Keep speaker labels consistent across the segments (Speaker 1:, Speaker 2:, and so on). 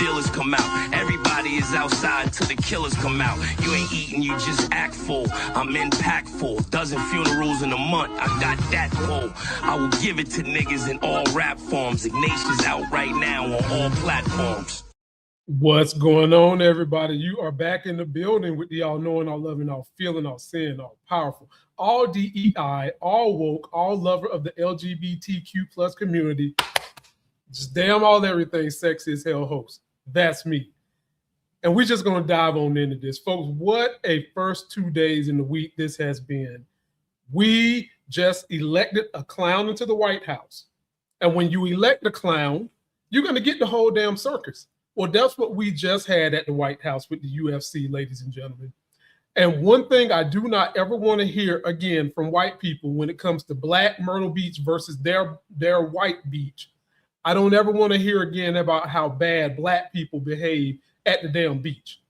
Speaker 1: dealers come out. Everybody is outside till the killers come out. You ain't eating, you just act full. I'm impactful. Dozen funerals in a month, I got that pull. I will give it to niggas in all rap forms. Ignatius out right now on all platforms.
Speaker 2: What's going on, everybody? You are back in the building with the all knowing, all loving, all feeling, all seeing, all powerful, all DEI, all woke, all lover of the LGBTQ plus community. Just damn all everything sexy as hell host. That's me. And we're just going to dive on into this. Folks, what a first 2 days in the week this has been. We just elected a clown into the White House. And when you elect a clown, you're going to get the whole damn circus. Well, that's what we just had at the White House with the UFC, ladies and gentlemen. And one thing I do not ever want to hear again from white people when it comes to Black Myrtle Beach versus their white beach, I don't ever want to hear again about how bad Black people behave at the damn beach.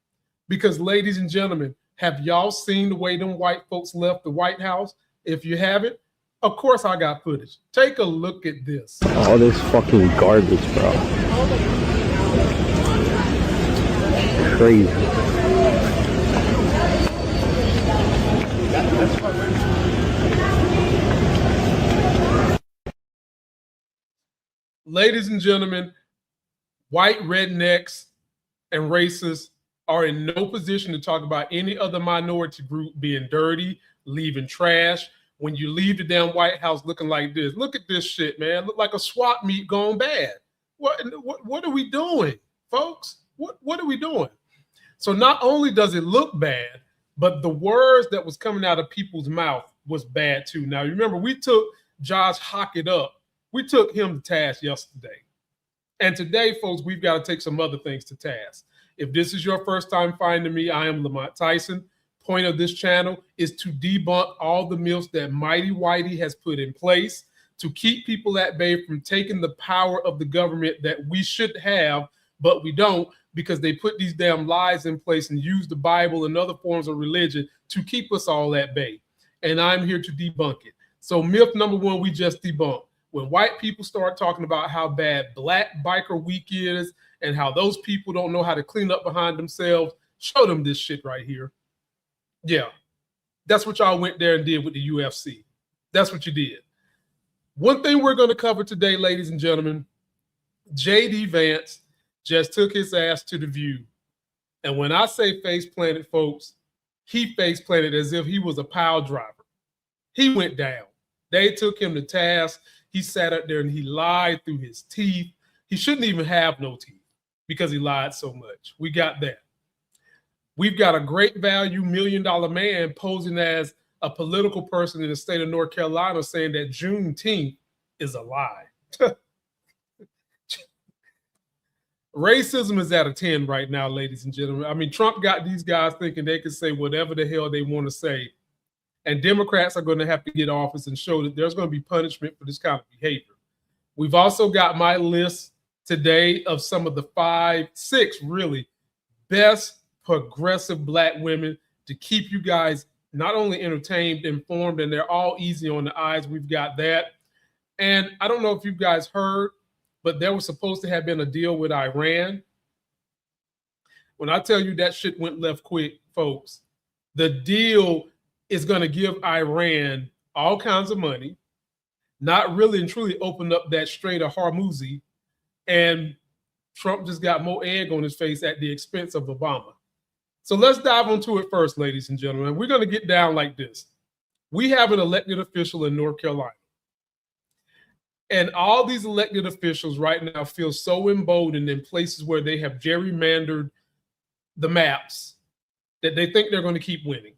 Speaker 2: Because, ladies and gentlemen, have y'all seen the way them white folks left the White House? If you haven't, of course I got footage. Take a look at this.
Speaker 3: All this fucking garbage, bro. Crazy.
Speaker 2: Ladies and gentlemen, white rednecks and racists are in no position to talk about any other minority group being dirty, leaving trash. When you leave the damn White House looking like this, look at this shit, man. Look like a swap meet gone bad. What are we doing, folks? What are we doing? So not only does it look bad, but the words that was coming out of people's mouth was bad too. Now, remember, we took Josh Hockett up. We took him to task yesterday. And today, folks, we've got to take some other things to task. If this is your first time finding me, I am Lamont Tyson. Point of this channel is to debunk all the myths that Mighty Whitey has put in place to keep people at bay from taking the power of the government that we should have, but we don't, because they put these damn lies in place and use the Bible and other forms of religion to keep us all at bay. And I'm here to debunk it. So myth number one, we just debunked. When white people start talking about how bad Black Biker Week is and how those people don't know how to clean up behind themselves, show them this shit right here. Yeah, that's what y'all went there and did with the UFC. That's what you did. One thing we're going to cover today, ladies and gentlemen, J.D. Vance just took his ass to the View. And when I say face planted, folks, he face planted as if he was a pile driver. He went down. They took him to task. He sat up there and he lied through his teeth. He shouldn't even have no teeth because he lied so much. We got that. We've got a great value $1 million man posing as a political person in the state of North Carolina saying that Juneteenth is a lie. Racism is at a 10 right now, ladies and gentlemen. I mean, Trump got these guys thinking they can say whatever the hell they want to say. And Democrats are going to have to get office and show that there's going to be punishment for this kind of behavior. We've also got my list today of some of the 6 really best progressive Black women to keep you guys not only entertained, informed, and they're all easy on the eyes. We've got that. And I don't know if you guys heard, but there was supposed to have been a deal with Iran. When I tell you that shit went left quick, folks, the deal is going to give Iran all kinds of money, not really and truly open up that Strait of Hormuz, and Trump just got more egg on his face at the expense of Obama. So let's dive into it first, ladies and gentlemen. We're going to get down like this. We have an elected official in North Carolina. And all these elected officials right now feel so emboldened in places where they have gerrymandered the maps that they think they're going to keep winning.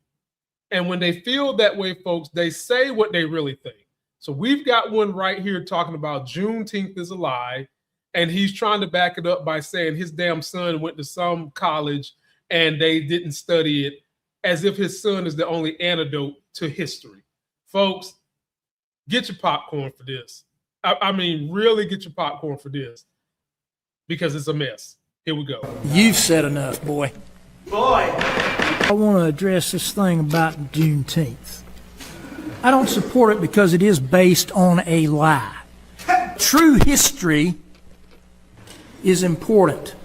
Speaker 2: And when they feel that way, folks, they say what they really think. So we've got one right here talking about Juneteenth is a lie. And he's trying to back it up by saying his damn son went to some college and they didn't study it, as if his son is the only antidote to history. Folks, get your popcorn for this. I mean, really get your popcorn for this, because it's a mess. Here we go.
Speaker 4: You've said enough, boy. I want to address this thing about Juneteenth. I don't support it because it is based on a lie. True history is important.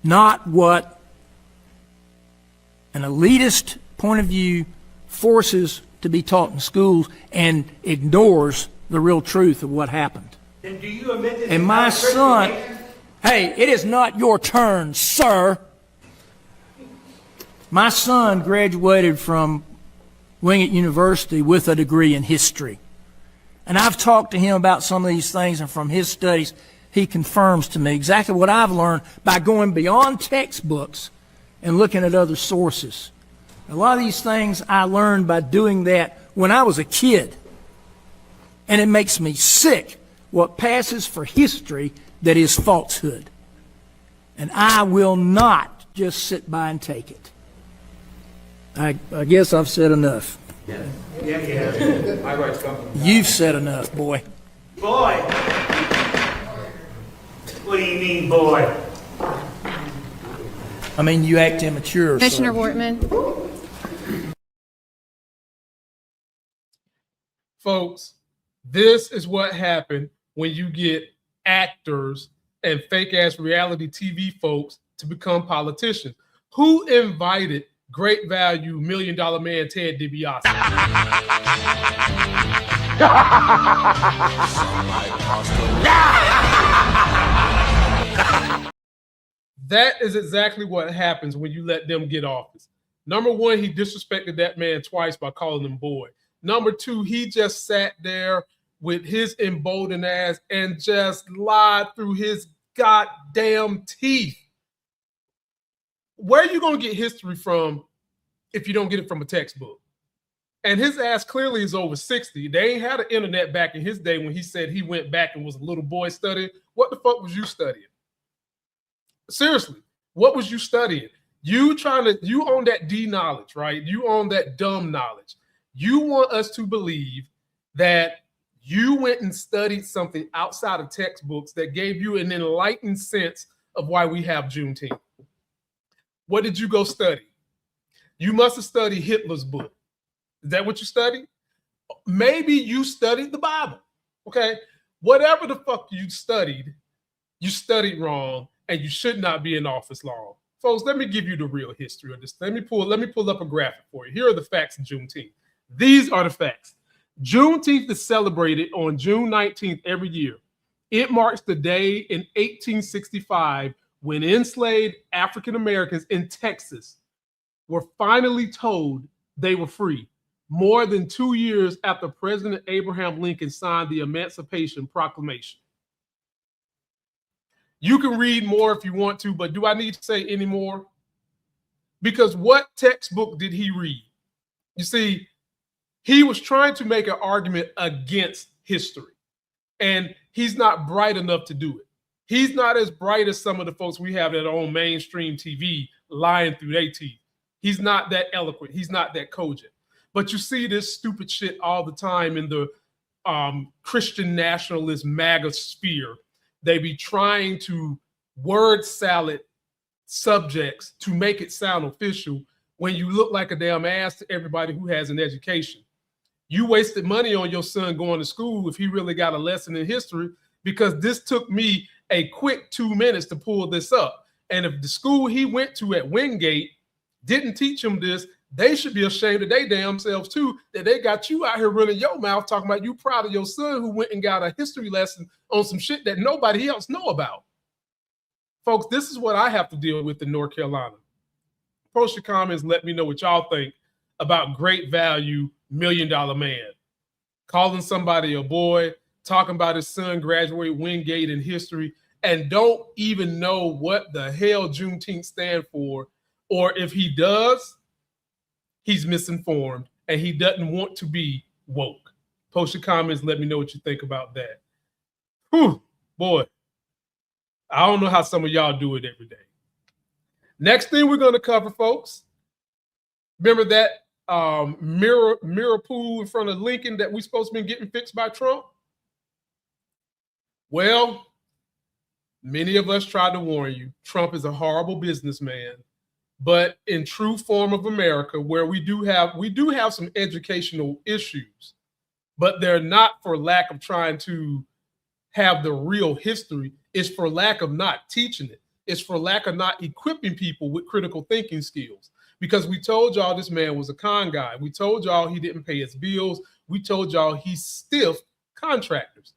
Speaker 4: not what an elitist point of view forces to be taught in schools and ignores the real truth of what happened.
Speaker 5: Then do you admit this?
Speaker 4: And my son, hey, it is not your turn, sir. My son graduated from Wingate University with a degree in history. And I've talked to him about some of these things, and from his studies, he confirms to me exactly what I've learned by going beyond textbooks and looking at other sources. A lot of these things I learned by doing that when I was a kid. And it makes me sick what passes for history that is falsehood. And I will not just sit by and take it. I guess I've said enough.
Speaker 5: Yeah. My rights come from
Speaker 4: You've said enough, boy.
Speaker 5: Boy. What do you mean, boy?
Speaker 4: I mean, you act immature.
Speaker 6: Commissioner
Speaker 4: sir.
Speaker 6: Wortman.
Speaker 2: Folks, this is what happened when you get actors and fake-ass reality TV folks to become politicians. Who invited great value $1 million man Ted DiBiase? That is exactly what happens when you let them get office. Number one, he disrespected that man twice by calling him boy. Number two, he just sat there with his emboldened ass and just lied through his goddamn teeth. Where are you going to get history from if you don't get it from a textbook? And his ass clearly is over 60. They ain't had an internet back in his day when he said he went back and was a little boy studying. What the fuck was you studying? Seriously, what was you studying? You own that D knowledge, right? You own that dumb knowledge. You want us to believe that you went and studied something outside of textbooks that gave you an enlightened sense of why we have Juneteenth. What did you go study? You must have studied Hitler's book. Is that what you studied? Maybe you studied the Bible. Okay. Whatever the fuck you studied wrong, and you should not be in office long. Folks, let me give you the real history of this. Let me pull up a graphic for you. Here are the facts of Juneteenth. These are the facts. Juneteenth is celebrated on June 19th every year. It marks the day in 1865 when enslaved African Americans in Texas were finally told they were free, more than 2 years after President Abraham Lincoln signed the Emancipation Proclamation. You can read more if you want to, but do I need to say any more? Because what textbook did he read? You see, he was trying to make an argument against history, and he's not bright enough to do it. He's not as bright as some of the folks we have that are on mainstream TV lying through their teeth. He's not that eloquent. He's not that cogent. But you see this stupid shit all the time in the Christian nationalist MAGA sphere. They be trying to word salad subjects to make it sound official when you look like a damn ass to everybody who has an education. You wasted money on your son going to school if he really got a lesson in history, because this took me a quick 2 minutes to pull this up. And if the school he went to at Wingate didn't teach him this, they should be ashamed of their damn selves too, that they got you out here running your mouth talking about you proud of your son who went and got a history lesson on some shit that nobody else know about. Folks, this is what I have to deal with in North Carolina. Post your comments, let me know what y'all think about great value $1 million man. Calling somebody a boy, talking about his son graduated Wingate in history, and don't even know what the hell Juneteenth stand for, or if he does, he's misinformed and he doesn't want to be woke. Post your comments. Let me know what you think about that. Whew, boy. I don't know how some of y'all do it every day. Next thing we're going to cover, folks. Remember that mirror pool in front of Lincoln that we're supposed to be getting fixed by Trump? Well, many of us tried to warn you. Trump is a horrible businessman. But in true form of America, where we do have some educational issues, but they're not for lack of trying to have the real history. It's for lack of not teaching it. is for lack of not equipping people with critical thinking skills. Because we told y'all this man was a con guy. We told y'all he didn't pay his bills. We told y'all he stiffed contractors.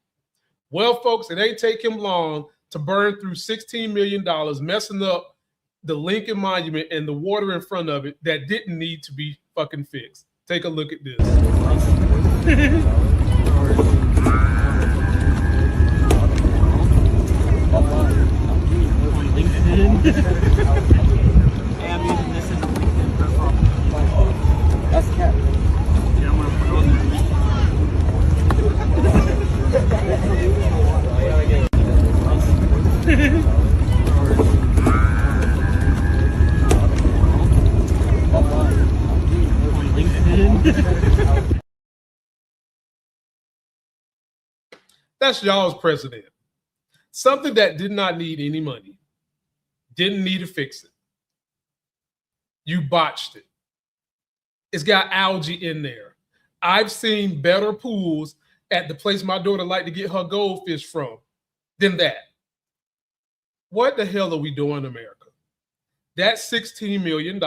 Speaker 2: Well, folks, it ain't take him long to burn through $16 million, messing up the Lincoln Monument and the water in front of it that didn't need to be fucking fixed. Take a look at this.
Speaker 6: That's cat.
Speaker 2: That's y'all's president. Something that did not need any money. Didn't need to fix it. You botched it. It's got algae in there. I've seen better pools at the place my daughter liked to get her goldfish from than that. What the hell are we doing in America? That $16 million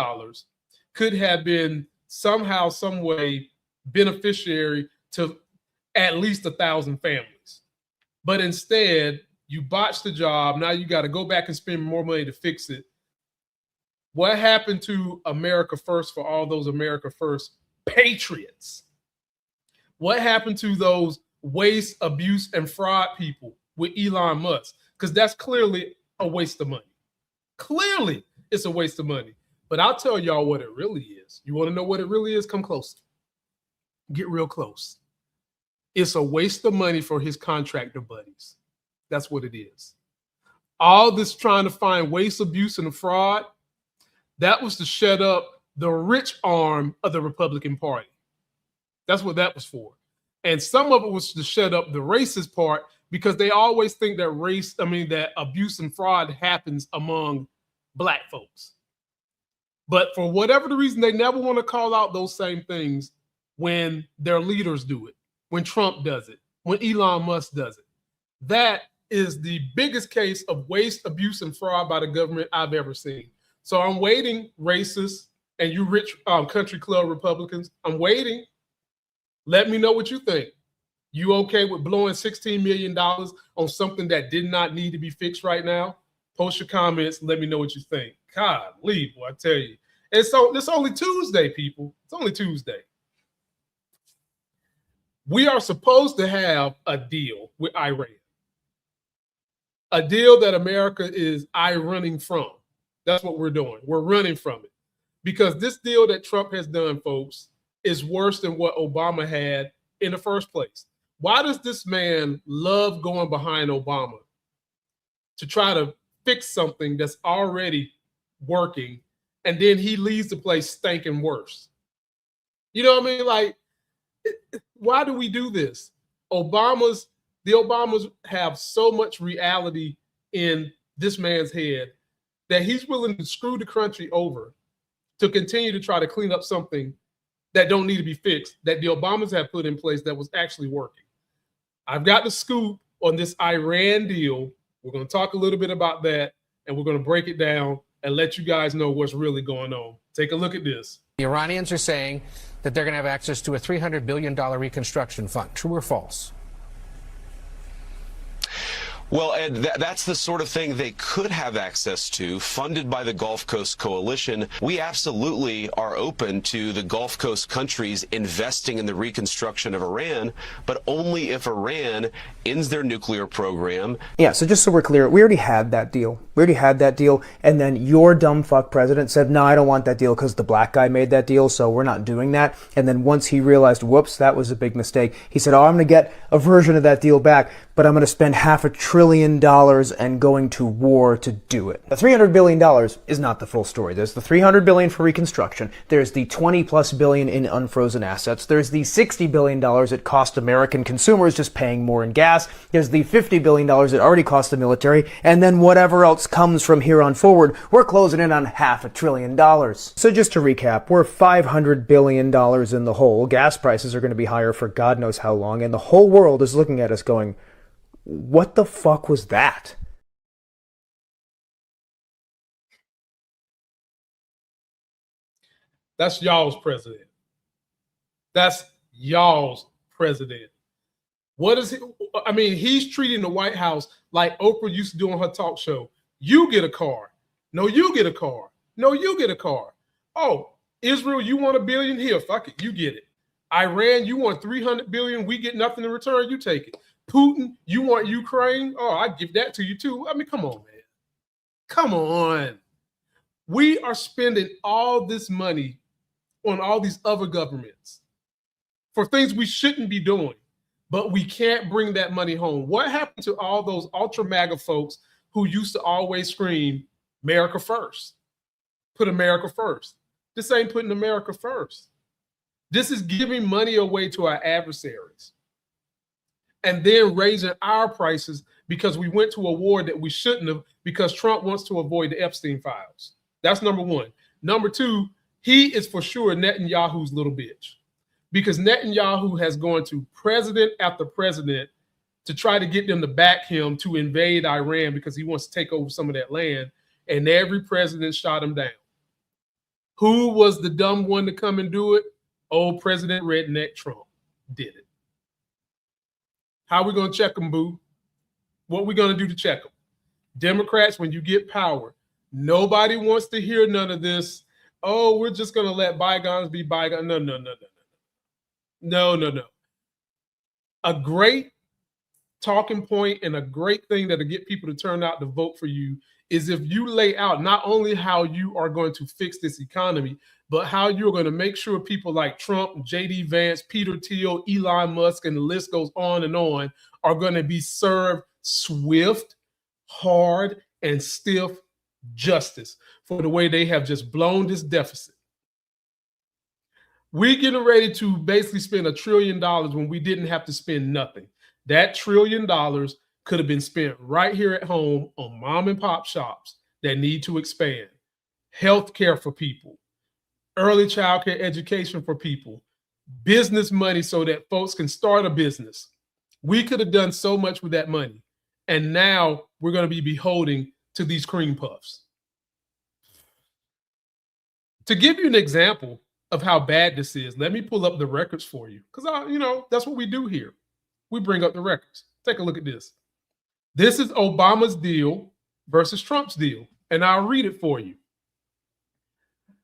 Speaker 2: could have been somehow, some way beneficiary to at least 1,000 families. But instead, you botched the job. Now you got to go back and spend more money to fix it. What happened to America First for all those America First patriots? What happened to those waste, abuse, and fraud people with Elon Musk? Because that's clearly a waste of money. Clearly, it's a waste of money. But I'll tell y'all what it really is. You want to know what it really is? Come closer. Get real close. It's a waste of money for his contractor buddies. That's what it is. All this trying to find waste, abuse, and fraud, that was to shut up the rich arm of the Republican Party. That's what that was for. And some of it was to shut up the racist part because they always think that that abuse and fraud happens among Black folks. But for whatever the reason, they never want to call out those same things when their leaders do it, when Trump does it, when Elon Musk does it. That is the biggest case of waste, abuse, and fraud by the government I've ever seen. So I'm waiting, racists and you rich country club Republicans, I'm waiting. Let me know what you think. You okay with blowing $16 million on something that did not need to be fixed right now? Post your comments. Let me know what you think. God, leave, boy, I tell you. It's only Tuesday, people. It's only Tuesday. We are supposed to have a deal with Iran. A deal that America is running from. That's what we're doing. We're running from it. Because this deal that Trump has done, folks, is worse than what Obama had in the first place. Why does this man love going behind Obama to try to fix something that's already working, and then he leaves the place stinking worse? You know what I mean? Like, why do we do this? The Obamas have so much reality in this man's head that he's willing to screw the country over to continue to try to clean up something that don't need to be fixed, that the Obamas have put in place that was actually working. I've got the scoop on this Iran deal. We're going to talk a little bit about that, and we're going to break it down and let you guys know what's really going on. Take a look at this.
Speaker 7: The Iranians are saying that they're going to have access to a $300 billion reconstruction fund. True or false?
Speaker 8: Well, Ed, that's the sort of thing they could have access to, funded by the Gulf Coast Coalition. We absolutely are open to the Gulf Coast countries investing in the reconstruction of Iran, but only if Iran ends their nuclear program.
Speaker 9: Yeah, so just so we're clear, we already had that deal. And then your dumb fuck president said, no, I don't want that deal because the black guy made that deal, so we're not doing that. And then once he realized, whoops, that was a big mistake, he said, I'm going to get a version of that deal back, but I'm going to spend $500 billion and going to war to do it. The $300 billion is not the full story. There's the $300 billion for reconstruction. There's the $20+ billion in unfrozen assets. There's the $60 billion it cost American consumers just paying more in gas. There's the $50 billion it already cost the military. And then whatever else comes from here on forward, we're closing in on $500 billion. So just to recap, we're $500 billion in the hole. Gas prices are going to be higher for God knows how long. And the whole world is looking at us going, what the fuck was that?
Speaker 2: That's y'all's president. That's y'all's president. What is he? I mean, he's treating the White House like Oprah used to do on her talk show. You get a car. No, you get a car. No, you get a car. Oh, Israel, you want $1 billion? Here, fuck it, you get it. Iran, you want $300 billion? We get nothing in return. You take it. Putin, you want Ukraine? Oh, I give that to you too. I mean, come on, man. Come on. We are spending all this money on all these other governments for things we shouldn't be doing, but we can't bring that money home. What happened to all those ultra MAGA folks who used to always scream, America first? Put America first. This ain't putting America first. This is giving money away to our adversaries and then raising our prices because we went to a war that we shouldn't have because Trump wants to avoid the Epstein files. That's number one. Number two, he is for sure Netanyahu's little bitch because Netanyahu has gone to president after president to try to get them to back him to invade Iran because he wants to take over some of that land, and every president shot him down. Who was the dumb one to come and do it? Old President Redneck Trump did it. How are we going to check them, boo? What are we going to do to check them? Democrats, when you get power, nobody wants to hear none of this. Oh, we're just going to let bygones be bygones. No. A great talking point and a great thing that'll get people to turn out to vote for you is if you lay out not only how you are going to fix this economy, but how you're going to make sure people like Trump, J.D. Vance, Peter Thiel, Elon Musk, and the list goes on, are going to be served swift, hard, and stiff justice for the way they have just blown this deficit. We're getting ready to basically spend $1 trillion when we didn't have to spend nothing. That $1 trillion could have been spent right here at home on mom and pop shops that need to expand, healthcare for people, early childcare education for people, business money so that folks can start a business. We could have done so much with that money. And now we're going to be beholden to these cream puffs. To give you an example of how bad this is, let me pull up the records for you. Because, that's what we do here. We bring up the records. Take a look at this. This is Obama's deal versus Trump's deal. And I'll read it for you.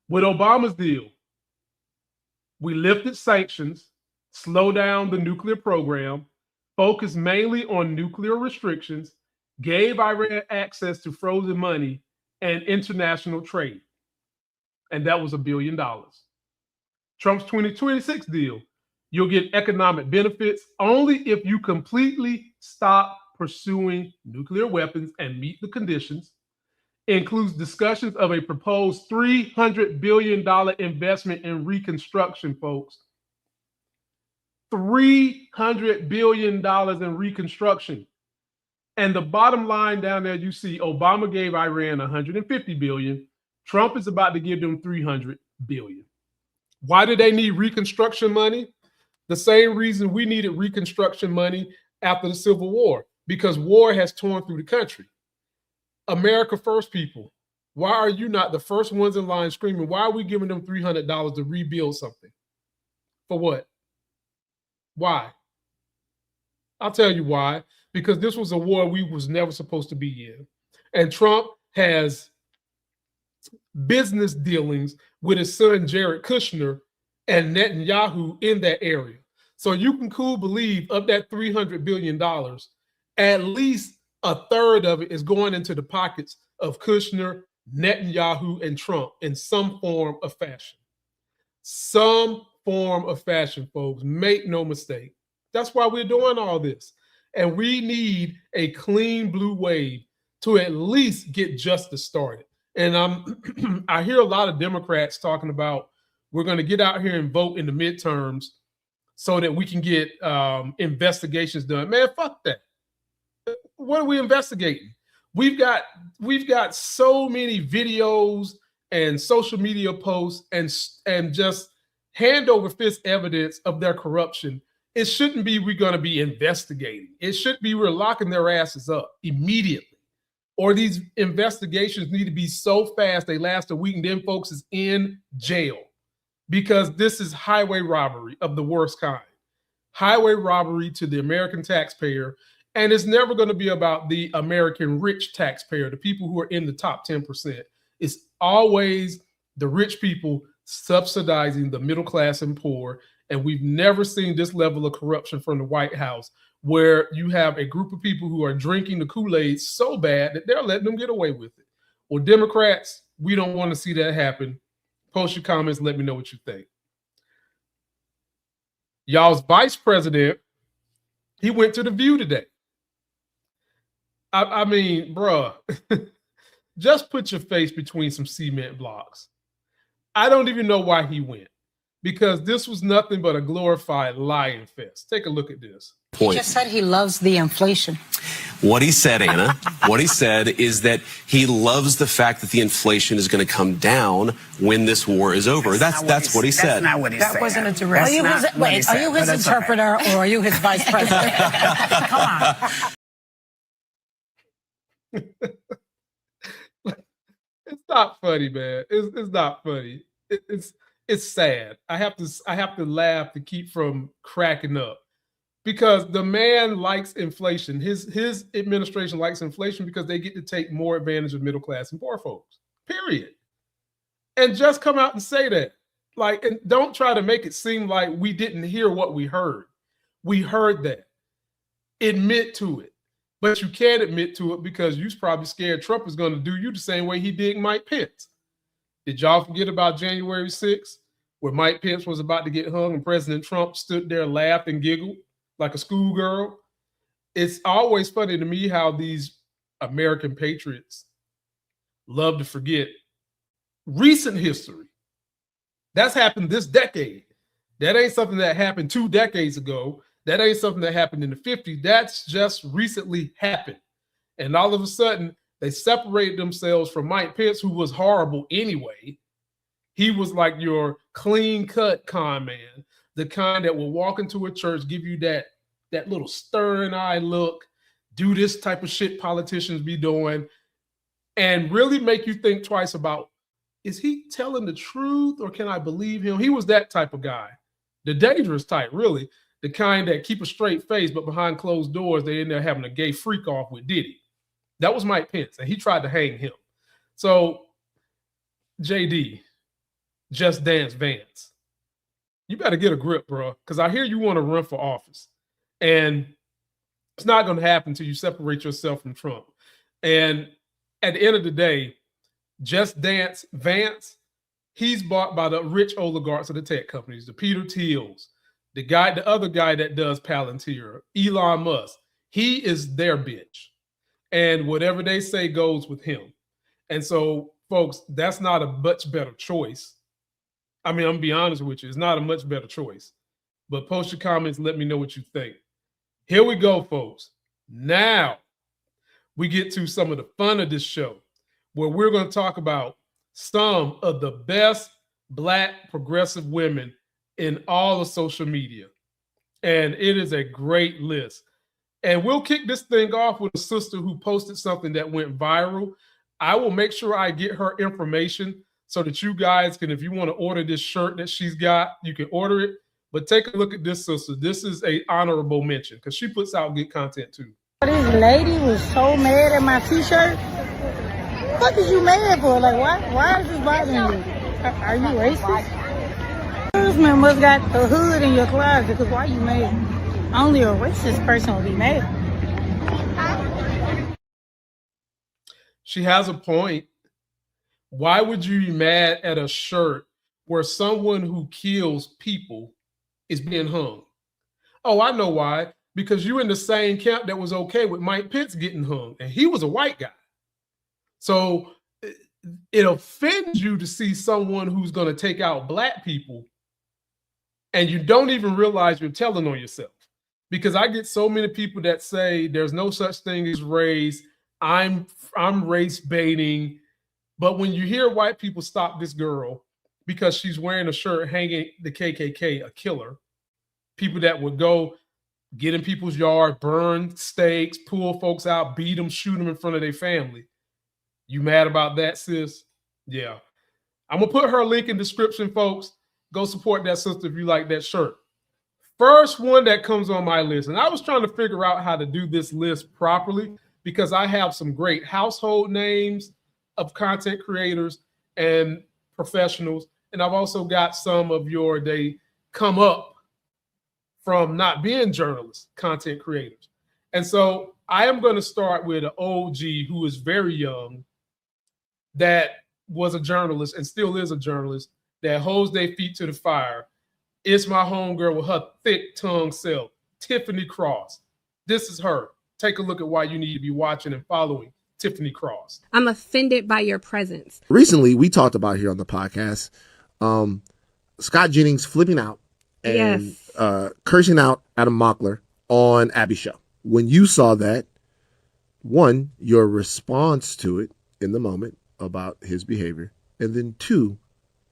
Speaker 2: With Obama's deal, we lifted sanctions, slowed down the nuclear program, focused mainly on nuclear restrictions, gave Iran access to frozen money and international trade. And that was $1 billion. Trump's 2026 deal, you'll get economic benefits only if you completely stop pursuing nuclear weapons and meet the conditions. Includes discussions of a proposed $300 billion investment in reconstruction, folks. $300 billion in reconstruction. And the bottom line down there, you see Obama gave Iran $150 billion. Trump is about to give them $300 billion. Why do they need reconstruction money? The same reason we needed reconstruction money after the Civil War, because war has torn through the country. America first, people. Why are you not the first ones in line screaming? Why are we giving them $300 to rebuild something? For what? Why? I'll tell you why. Because this was a war we was never supposed to be in. And Trump has business dealings with his son, Jared Kushner, and Netanyahu in that area. So you can cool believe of that $300 billion, at least a third of it is going into the pockets of Kushner, Netanyahu, and Trump in some form of fashion. Some form of fashion, folks. Make no mistake. That's why we're doing all this. And we need a clean blue wave to at least get justice started. And I hear a lot of Democrats talking about we're going to get out here and vote in the midterms so that we can get investigations done. Man, fuck that. What are we investigating? We've got so many videos and social media posts and just hand over fist evidence of their corruption. It shouldn't be we're going to be investigating. It should be we're locking their asses up immediately. Or these investigations need to be so fast they last a week and then folks is in jail. because this is highway robbery of the worst kind. Highway robbery to the American taxpayer. And it's never going to be about the American rich taxpayer, the people who are in the top 10%. It's always the rich people subsidizing the middle class and poor. And we've never seen this level of corruption from the White House, where you have a group of people who are drinking the Kool-Aid so bad that they're letting them get away with it. Well, Democrats, we don't want to see that happen. Post your comments. Let me know what you think. Y'all's vice president, he went to The View today. I mean, bruh, just put your face between some cement blocks. I don't even know why he went, because this was nothing but a glorified lying fest. Take a look at this.
Speaker 10: He just said he loves the inflation.
Speaker 8: What he said, Anna, what he said is that he loves the fact that the inflation is going to come down when this war is over. That's what he said.
Speaker 10: That's not what he said. That wasn't a direct. Are you his interpreter or are you his vice president? Come on.
Speaker 2: It's not funny, man. It's not funny. It's sad. I have to laugh to keep from cracking up, because the man likes inflation. His administration likes inflation because they get to take more advantage of middle class and poor folks. Period. And just come out and say that. Like, and don't try to make it seem like we didn't hear what we heard. We heard that. Admit to it. But you can't admit to it because you're probably scared Trump is going to do you the same way he did Mike Pence. Did y'all forget about January 6th, where Mike Pence was about to get hung and President Trump stood there, laughed and giggled like a schoolgirl? It's always funny to me how these American patriots love to forget recent history. That's happened this decade. That ain't something that happened 2 decades ago. That ain't something that happened in the 50s. That's just recently happened. And all of a sudden, they separated themselves from Mike Pence, who was horrible anyway. He was like your clean-cut con man, the kind that will walk into a church, give you that little stern-eyed look, do this type of shit politicians be doing, and really make you think twice about, is he telling the truth or can I believe him? He was that type of guy, the dangerous type, really. The kind that keep a straight face, but behind closed doors, they in there having a gay freak off with Diddy. That was Mike Pence, and he tried to hang him. So, JD, Just Dance Vance, you better get a grip, bro, because I hear you want to run for office. And it's not going to happen until you separate yourself from Trump. And at the end of the day, Just Dance Vance, he's bought by the rich oligarchs of the tech companies, the Peter Thiels, the other guy that does Palantir, Elon Musk. He is their bitch. And whatever they say goes with him. And so, folks, that's not a much better choice. I mean, I'm going to be honest with you. It's not a much better choice. But post your comments. Let me know what you think. Here we go, folks. Now, we get to some of the fun of this show, where we're going to talk about some of the best Black progressive women in all of social media. And it is a great list. And we'll kick this thing off with a sister who posted something that went viral. I will make sure I get her information so that you guys can, if you want to order this shirt that she's got, you can order it. But take a look at this sister. This is an honorable mention because she puts out good content too.
Speaker 11: This lady was so mad at my t-shirt. What is you mad for? Like, why is this bothering you? Are you racist? This man must got a hood in your closet, because why you mad? Only a racist person will be mad.
Speaker 2: She has a point. Why would you be mad at a shirt where someone who kills people is being hung? Oh, I know why. Because you're in the same camp that was okay with Mike Pence getting hung, and he was a white guy. So it offends you to see someone who's going to take out Black people, and you don't even realize you're telling on yourself. Because I get so many people that say there's no such thing as race. I'm race baiting. But when you hear white people stop this girl because she's wearing a shirt hanging the KKK, a killer, people that would go get in people's yard, burn stakes, pull folks out, beat them, shoot them in front of their family. You mad about that, sis? Yeah. I'm going to put her link in the description, folks. Go support that sister if you like that shirt. First one that comes on my list, and I was trying to figure out how to do this list properly because I have some great household names of content creators and professionals, and I've also got some of they come up from not being journalists, content creators. And so I am going to start with an OG who is very young, that was a journalist and still is a journalist, that holds their feet to the fire. It's my homegirl with her thick tongue self, Tiffany Cross. This is her. Take a look at why you need to be watching and following Tiffany Cross.
Speaker 12: I'm offended by your presence.
Speaker 13: Recently, we talked about here on the podcast, Scott Jennings flipping out and cursing out Adam Mockler on Abby's show. When you saw that, one, your response to it in the moment about his behavior, and then two,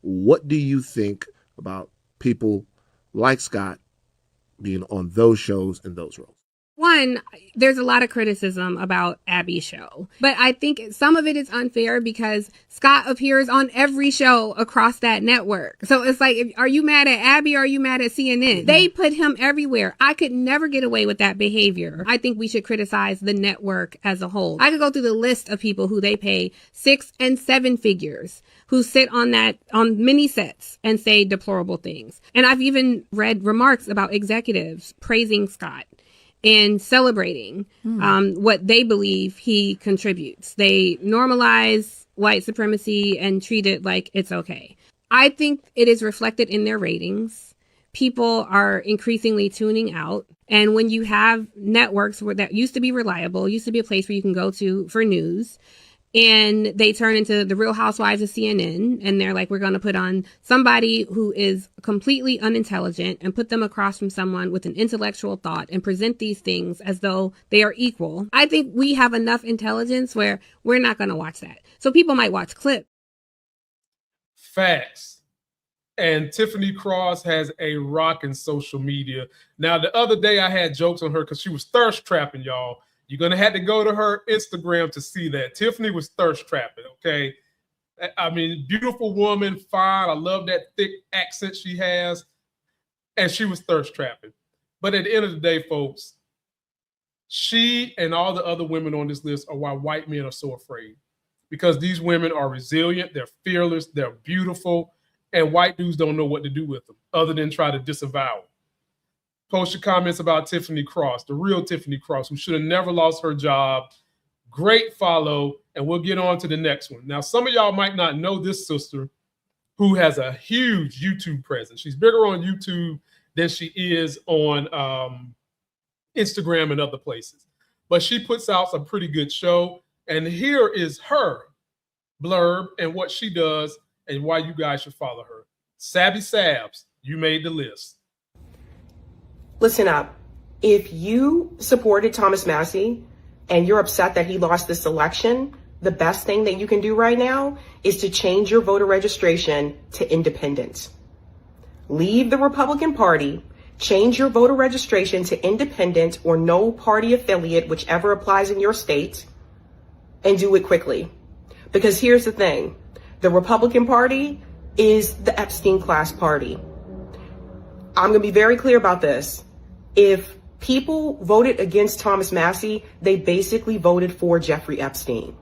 Speaker 13: what do you think about people like Scott being on those shows and those roles?
Speaker 12: One, there's a lot of criticism about Abby's show, but I think some of it is unfair because Scott appears on every show across that network. So it's like, are you mad at Abby or are you mad at CNN? They put him everywhere. I could never get away with that behavior. I think we should criticize the network as a whole. I could go through the list of people who they pay 6 and 7 figures who sit on mini sets and say deplorable things. And I've even read remarks about executives praising Scott and celebrating what they believe he contributes. They normalize white supremacy and treat it like it's okay. I think it is reflected in their ratings. People are increasingly tuning out. And when you have networks that used to be reliable, used to be a place where you can go to for news, and they turn into the Real Housewives of CNN, and they're like, we're going to put on somebody who is completely unintelligent and put them across from someone with an intellectual thought and present these things as though they are equal. I think we have enough intelligence where we're not going to watch that. So people might watch clips.
Speaker 2: Facts. And Tiffany Cross has a rockin' social media. Now, the other day I had jokes on her because she was thirst trapping, y'all. You're going to have to go to her Instagram to see that. Tiffany was thirst trapping, okay? I mean, beautiful woman, fine. I love that thick accent she has. And she was thirst trapping. But at the end of the day, folks, she and all the other women on this list are why white men are so afraid. Because these women are resilient, they're fearless, they're beautiful, and white dudes don't know what to do with them other than try to disavow them. Post your comments about Tiffany Cross, the real Tiffany Cross, who should have never lost her job. Great follow, and we'll get on to the next one. Now, some of y'all might not know this sister who has a huge YouTube presence. She's bigger on YouTube than she is on Instagram and other places. But she puts out some pretty good show. And here is her blurb and what she does and why you guys should follow her. Savvy Sabs, you made the list.
Speaker 14: Listen up. If you supported Thomas Massie and you're upset that he lost this election, the best thing that you can do right now is to change your voter registration to independent. Leave the Republican Party, change your voter registration to independent or no party affiliate, whichever applies in your state, and do it quickly. Because here's the thing. The Republican Party is the Epstein class party. I'm going to be very clear about this. If people voted against Thomas Massie, they basically voted for Jeffrey Epstein.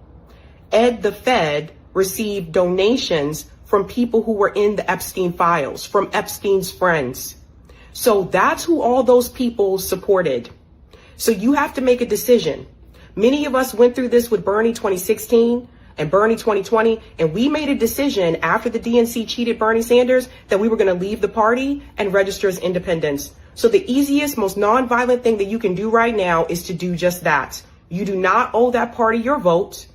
Speaker 14: Ed the Fed received donations from people who were in the Epstein files, from Epstein's friends. So that's who all those people supported. So you have to make a decision. Many of us went through this with Bernie 2016 and Bernie 2020, and we made a decision after the DNC cheated Bernie Sanders that we were going to leave the party and register as independents. So the easiest, most nonviolent thing that you can do right now is to do just that. You do not owe that party your vote.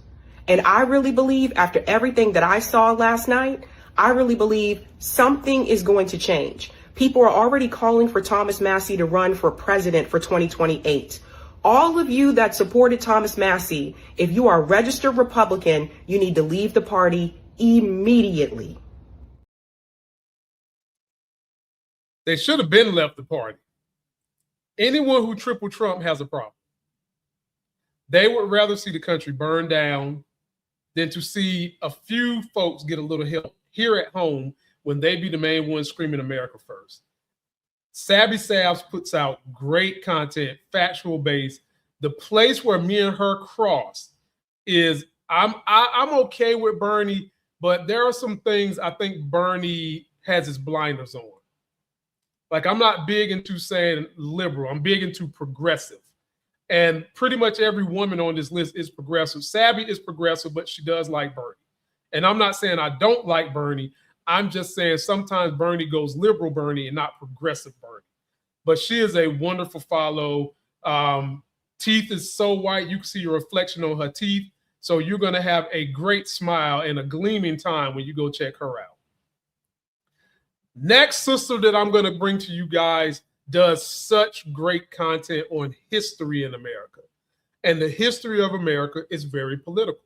Speaker 14: And I really believe after everything that I saw last night, I really believe something is going to change. People are already calling for Thomas Massie to run for president for 2028. All of you that supported Thomas Massie, if you are a registered Republican, you need to leave the party immediately.
Speaker 2: They should have been left the party. Anyone who triple Trump has a problem. They would rather see the country burn down than to see a few folks get a little help here at home when they be the main ones screaming America first. Sabby Sabs puts out great content, factual based. The place where me and her cross is I'm okay with Bernie, but there are some things I think Bernie has his blinders on. Like, I'm not big into saying liberal. I'm big into progressive. And pretty much every woman on this list is progressive. Sabby is progressive, but she does like Bernie. And I'm not saying I don't like Bernie. I'm just saying sometimes Bernie goes liberal Bernie and not progressive Bernie. But she is a wonderful follow. Teeth is so white, you can see your reflection on her teeth. So you're going to have a great smile and a gleaming time when you go check her out. Next sister that I'm going to bring to you guys does such great content on history in America. And the history of America is very political.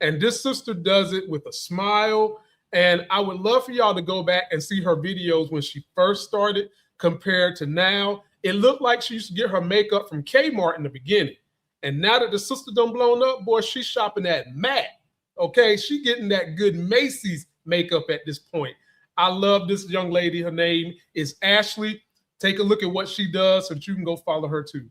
Speaker 2: And this sister does it with a smile. And I would love for y'all to go back and see her videos when she first started compared to now. It looked like she used to get her makeup from Kmart in the beginning. And now that the sister done blown up, boy, she's shopping at MAC. Okay, she getting that good Macy's makeup at this point. I love this young lady. Her name is Ashley. Take a look at what she does so that you can go follow her too.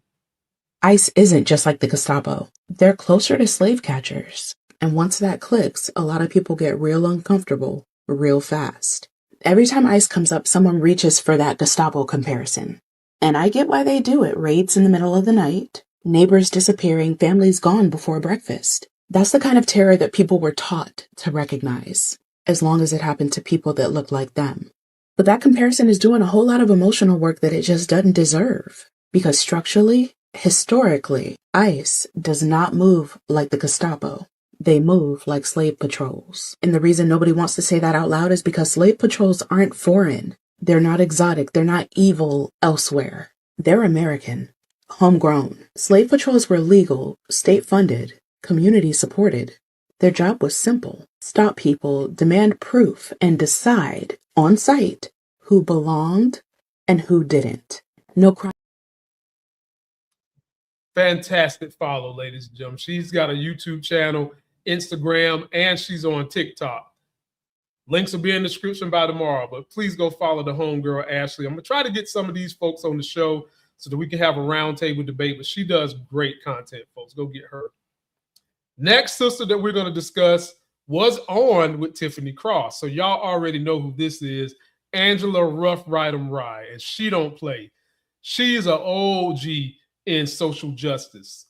Speaker 15: ICE isn't just like the Gestapo. They're closer to slave catchers. And once that clicks, a lot of people get real uncomfortable real fast. Every time ICE comes up, someone reaches for that Gestapo comparison. And I get why they do it. Raids in the middle of the night, neighbors disappearing, families gone before breakfast. That's the kind of terror that people were taught to recognize, as long as it happened to people that look like them. But that comparison is doing a whole lot of emotional work that it just doesn't deserve. Because structurally, historically, ICE does not move like the Gestapo. They move like slave patrols. And the reason nobody wants to say that out loud is because slave patrols aren't foreign. They're not exotic. They're not evil elsewhere. They're American, homegrown. Slave patrols were legal, state-funded, community-supported. Their job was simple. Stop people, demand proof, and decide on site who belonged and who didn't. No crime.
Speaker 2: Fantastic follow, ladies and gentlemen. She's got a YouTube channel, Instagram, and she's on TikTok. Links will be in the description by tomorrow, but please go follow the homegirl, Ashley. I'm going to try to get some of these folks on the show so that we can have a roundtable debate, but she does great content, folks. Go get her. Next sister that we're going to discuss was on with Tiffany Cross. So y'all already know who this is, Angela Rough Rydom Rye, and she don't play. She's an OG in social justice,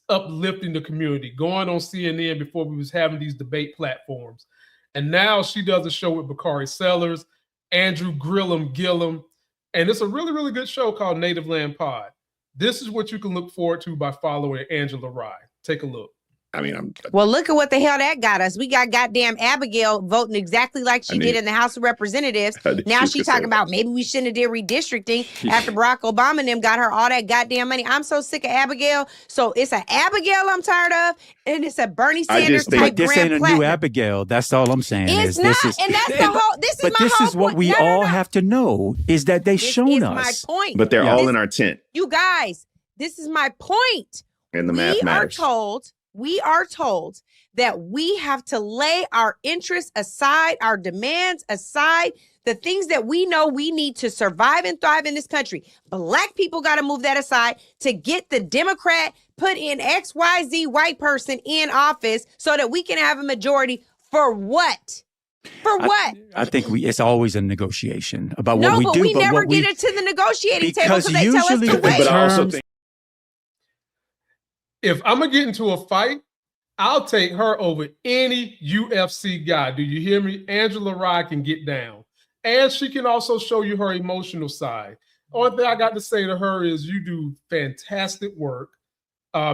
Speaker 2: uplifting the community, going on CNN before we was having these debate platforms. And now she does a show with Bakari Sellers, Andrew Gillum, and it's a really, really good show called Native Land Pod. This is what you can look forward to by following Angela Rye. Take a look.
Speaker 16: I mean,
Speaker 17: well, look at what the hell that got us. We got goddamn Abigail voting exactly like she did in the House of Representatives. Now she's talking about maybe we shouldn't have did redistricting after Barack Obama and them got her all that goddamn money. I'm so sick of Abigail. So it's an Abigail I'm tired of, and it's a Bernie Sanders type
Speaker 18: this
Speaker 17: Grand
Speaker 18: ain't a
Speaker 17: Platinum.
Speaker 18: new Abigail. That's all I'm saying.
Speaker 17: It's not, and that's the whole. This is
Speaker 18: what we all have to know is that they've shown us.
Speaker 17: My point.
Speaker 16: But they're all in our tent.
Speaker 17: You guys, this is my point.
Speaker 16: And the math matters.
Speaker 17: We are told that we have to lay our interests aside, our demands aside, the things that we know we need to survive and thrive in this country. Black people got to move that aside to get the Democrat put in XYZ white person in office so that we can have a majority. For what? For what?
Speaker 18: I think it's always a negotiation about what we do.
Speaker 17: No, but we never get it to the negotiating table because they tell us to wait.
Speaker 16: But I also think
Speaker 2: if I'm going to get into a fight, I'll take her over any UFC guy. Do you hear me? Angela Rye can get down. And she can also show you her emotional side. Only thing I got to say to her is you do fantastic work.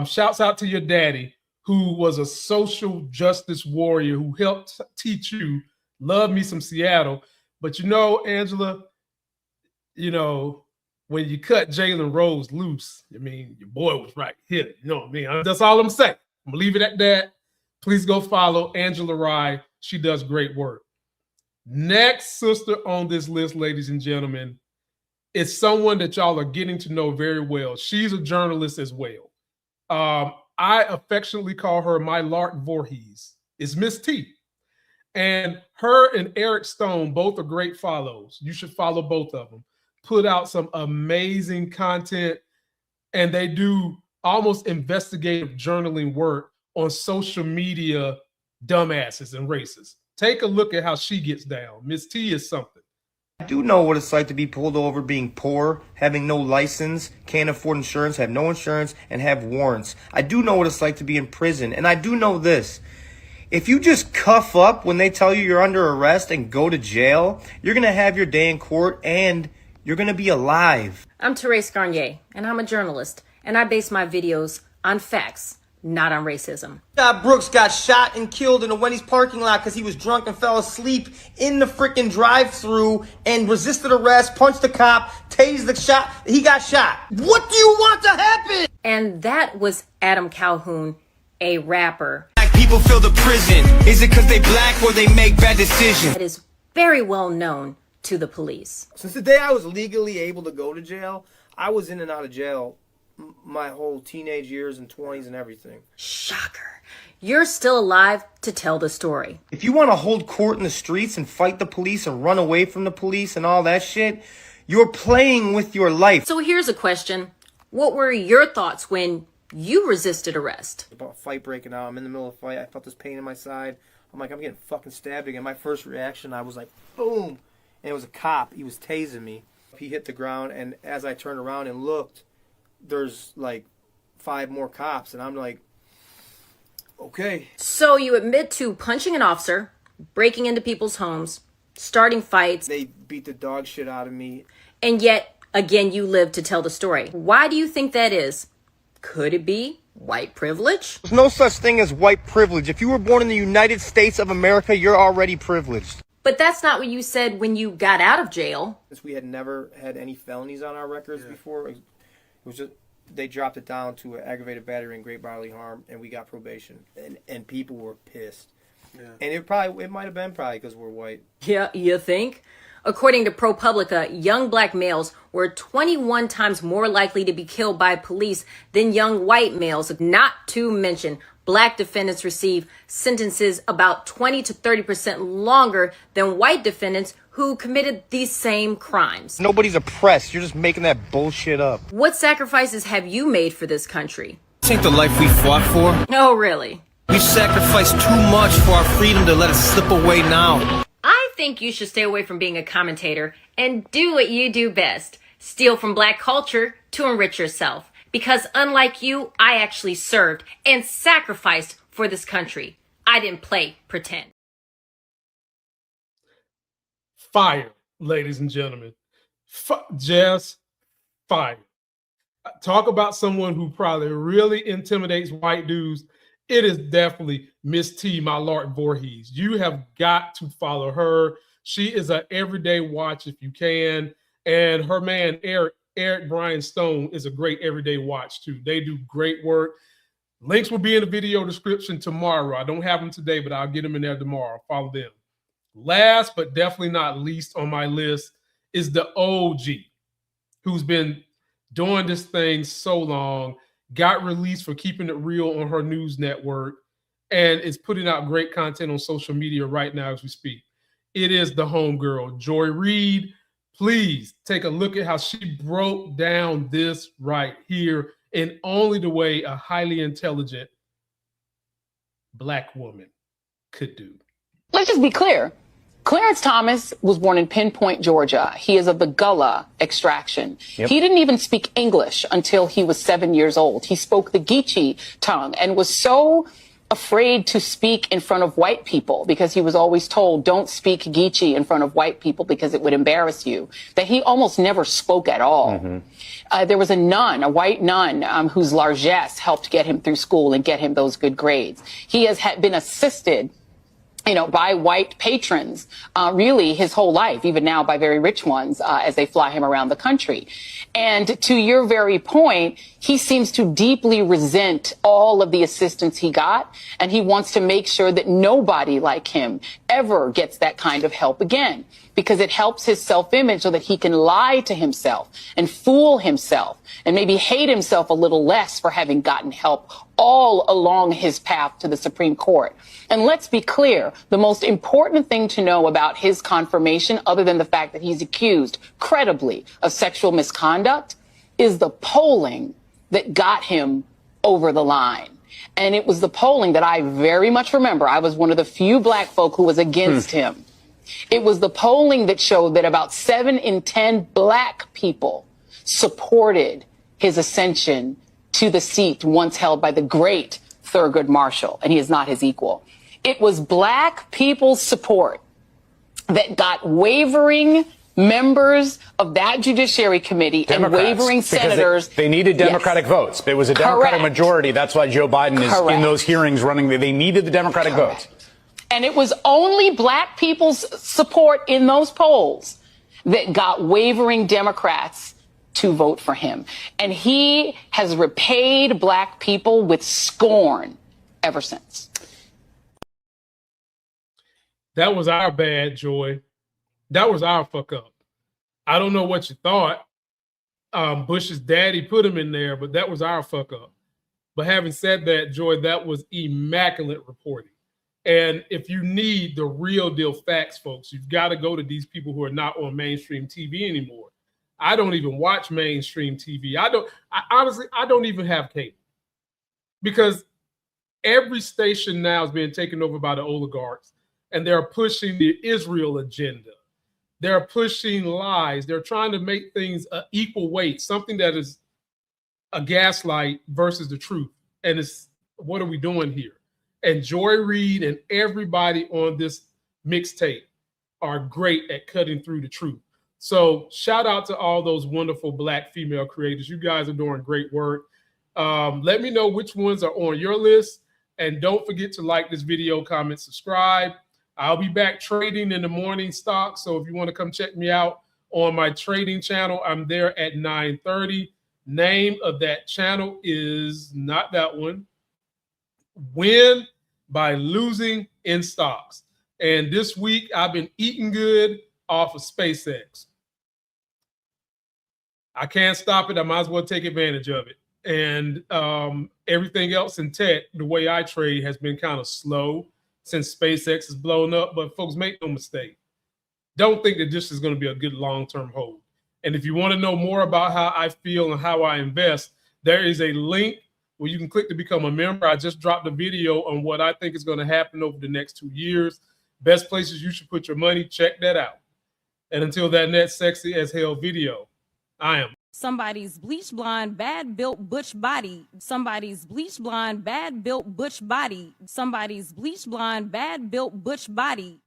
Speaker 2: Shouts out to your daddy, who was a social justice warrior who helped teach you, love me some Seattle. But you know, Angela, you know, when you cut Jalen Rose loose, I mean, your boy was right here. You know what I mean? That's all I'm saying. I'm going to leave it at that. Please go follow Angela Rye. She does great work. Next sister on this list, ladies and gentlemen, is someone that y'all are getting to know very well. She's a journalist as well. I affectionately call her my Lark Voorhees. It's Miss T. And her and Eric Stone, both are great follows. You should follow both of them. Put out some amazing content, and they do almost investigative journaling work on social media dumbasses and racists. Take a look at how she gets down. Miss T is something.
Speaker 19: I do know what it's like to be pulled over being poor, having no license, can't afford insurance, have no insurance, and have warrants. I do know what it's like to be in prison, and I do know this. If you just cuff up when they tell you you're under arrest and go to jail, you're going to have your day in court and you're going to be alive.
Speaker 20: I'm Therese Garnier, and I'm a journalist, and I base my videos on facts, not on racism.
Speaker 19: Brooks got shot and killed in a Wendy's parking lot because he was drunk and fell asleep in the freaking drive-thru and resisted arrest, punched the cop, tased the shot. He got shot. What do you want to happen?
Speaker 20: And that was Adam Calhoun, a rapper.
Speaker 19: Black people feel the prison. Is it because they black or they make bad decisions?
Speaker 20: That is very well known to the police.
Speaker 19: Since the day I was legally able to go to jail, I was in and out of jail my whole teenage years and 20s and everything.
Speaker 20: Shocker. You're still alive to tell the story.
Speaker 19: If you want to hold court in the streets and fight the police and run away from the police and all that shit, you're playing with your life.
Speaker 20: So here's a question. What were your thoughts when you resisted arrest?
Speaker 19: About a fight breaking out. I'm in the middle of a fight. I felt this pain in my side. I'm like, I'm getting fucking stabbed again. My first reaction, I was like, boom. And it was a cop. He was tasing me. He hit the ground, and as I turned around and looked, there's like 5 more cops, and I'm like, okay.
Speaker 20: So you admit to punching an officer, breaking into people's homes, starting fights.
Speaker 19: They beat the dog shit out of me.
Speaker 20: And yet, again, you live to tell the story. Why do you think that is? Could it be white privilege?
Speaker 19: There's no such thing as white privilege. If you were born in the United States of America, you're already privileged.
Speaker 20: But that's not what you said when you got out of jail.
Speaker 19: We had never had any felonies on our records before. It was just, they dropped it down to an aggravated battery and great bodily harm, and we got probation. And people were pissed. Yeah. And it might have been because we're white.
Speaker 20: Yeah, you think? According to ProPublica, young black males were 21 times more likely to be killed by police than young white males. Not to mention, black defendants receive sentences about 20 to 30% longer than white defendants who committed these same crimes.
Speaker 19: Nobody's oppressed. You're just making that bullshit up.
Speaker 20: What sacrifices have you made for this country?
Speaker 19: This ain't the life we fought for.
Speaker 20: Oh, really?
Speaker 19: We sacrificed too much for our freedom to let it slip away now.
Speaker 20: I think you should stay away from being a commentator and do what you do best. Steal from black culture to enrich yourself. Because unlike you, I actually served and sacrificed for this country. I didn't play pretend.
Speaker 2: Fire, ladies and gentlemen. Just fire. Talk about someone who probably really intimidates white dudes. It is definitely Miss T, my Lord Voorhees. You have got to follow her. She is an everyday watch if you can. And her man, Eric Brian Stone, is a great everyday watch too. They do great work. Links will be in the video description tomorrow. I don't have them today, but I'll get them in there tomorrow. Follow them. Last but definitely not least on my list is the OG, who's been doing this thing so long, got released for keeping it real on her news network, and is putting out great content on social media right now as we speak. It is the homegirl, Joy Reid. Please take a look at how she broke down this right here in only the way a highly intelligent black woman could do.
Speaker 21: Let's just be clear. Clarence Thomas was born in Pinpoint, Georgia. He is of the Gullah extraction. Yep. He didn't even speak English until he was 7 years old. He spoke the Geechee tongue and was so afraid to speak in front of white people because he was always told, don't speak Geechee in front of white people because it would embarrass you, that he almost never spoke at all. Mm-hmm. There was a nun, a white nun, whose largesse helped get him through school and get him those good grades. He has been assisted by white patrons, really his whole life, even now by very rich ones, as they fly him around the country. And to your very point, he seems to deeply resent all of the assistance he got, and he wants to make sure that nobody like him ever gets that kind of help again, because it helps his self-image so that he can lie to himself and fool himself and maybe hate himself a little less for having gotten help all along his path to the Supreme Court. And let's be clear, the most important thing to know about his confirmation, other than the fact that he's accused credibly of sexual misconduct, is the polling that got him over the line. And it was the polling that I very much remember. I was one of the few black folk who was against him. It was the polling that showed that about 7 in 10 black people supported his ascension to the seat once held by the great Thurgood Marshall, and he is not his equal. It was black people's support that got wavering members of that Judiciary Committee
Speaker 1: Democrats,
Speaker 21: and wavering senators.
Speaker 1: They needed Democratic votes. It was a Democratic majority. That's why Joe Biden is in those hearings running. They needed the Democratic votes.
Speaker 21: And it was only black people's support in those polls that got wavering Democrats to vote for him. And he has repaid black people with scorn ever since.
Speaker 2: That was our bad, Joy. That was our fuck up. I don't know what you thought. Bush's daddy put him in there, but that was our fuck up. But having said that, Joy, that was immaculate reporting. And if you need the real deal facts, folks, you've got to go to these people who are not on mainstream TV anymore. I don't even watch mainstream TV. Honestly, I don't even have cable, because every station now is being taken over by the oligarchs, and they're pushing the Israel agenda. They're pushing lies. They're trying to make things equal weight, something that is a gaslight versus the truth. And it's, what are we doing here? And Joy Reid and everybody on this mixtape are great at cutting through the truth. So shout out to all those wonderful black female creators. You guys are doing great work. Let me know which ones are on your list. And don't forget to like this video, comment, subscribe. I'll be back trading in the morning stock. So if you want to come check me out on my trading channel, I'm there at 9:30. Name of that channel is not that one. Win by losing in stocks. And this week I've been eating good off of SpaceX. I can't stop it. I might as well take advantage of it. And everything else in tech, the way I trade, has been kind of slow since SpaceX has blown up. But folks, make no mistake, don't think that this is going to be a good long-term hold. And if you want to know more about how I feel and how I invest, there is a link where you can click to become a member. I just dropped a video on what I think is going to happen over the next 2 years. Best places you should put your money. Check that out. And until that next sexy as hell video, I am
Speaker 22: somebody's bleach blonde, bad built butch body. Somebody's bleach blonde, bad built butch body. Somebody's bleach blonde, bad built butch body.